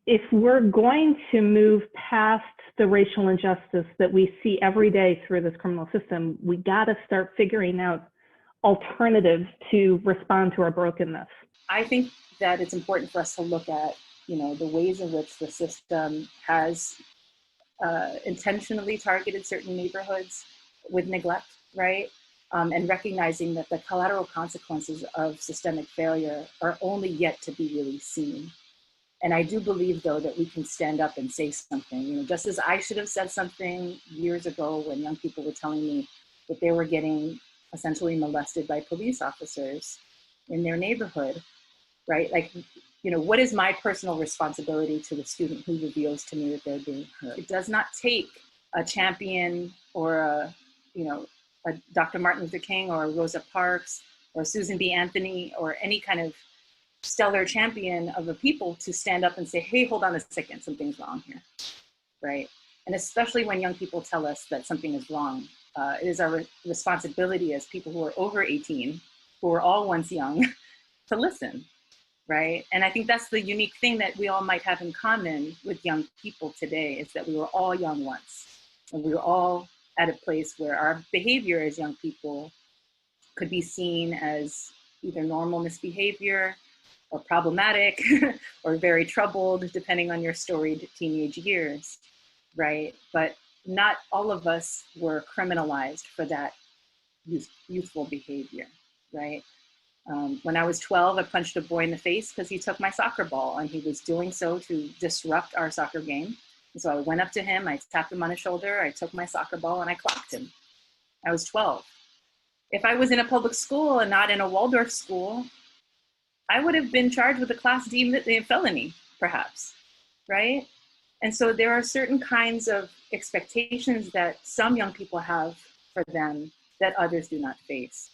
if we're going to move past the racial injustice that we see every day through this criminal system, we got to start figuring out alternatives to respond to our brokenness. I think that it's important for us to look at, the ways in which the system has intentionally targeted certain neighborhoods with neglect, right? And recognizing that the collateral consequences of systemic failure are only yet to be really seen. And I do believe, though, that we can stand up and say something. Just as I should have said something years ago when young people were telling me that they were getting essentially molested by police officers in their neighborhood, right? Like, what is my personal responsibility to the student who reveals to me that they're being hurt? It does not take a champion or a Dr. Martin Luther King or a Rosa Parks or Susan B. Anthony or any kind of stellar champion of the people to stand up and say, hey, hold on a second, something's wrong here, right? And especially when young people tell us that something is wrong, it is our responsibility as people who are over 18, who were all once young, to listen, right? And I think that's the unique thing that we all might have in common with young people today, is that we were all young once, and we were all at a place where our behavior as young people could be seen as either normal misbehavior or problematic or very troubled, depending on your storied teenage years, right? But not all of us were criminalized for that youthful behavior, right? When I was 12, I punched a boy in the face because he took my soccer ball, and he was doing so to disrupt our soccer game. And so I went up to him, I tapped him on his shoulder, I took my soccer ball, and I clocked him. I was 12. If I was in a public school and not in a Waldorf school, I would have been charged with a Class D felony, perhaps, right? And so there are certain kinds of expectations that some young people have for them that others do not face.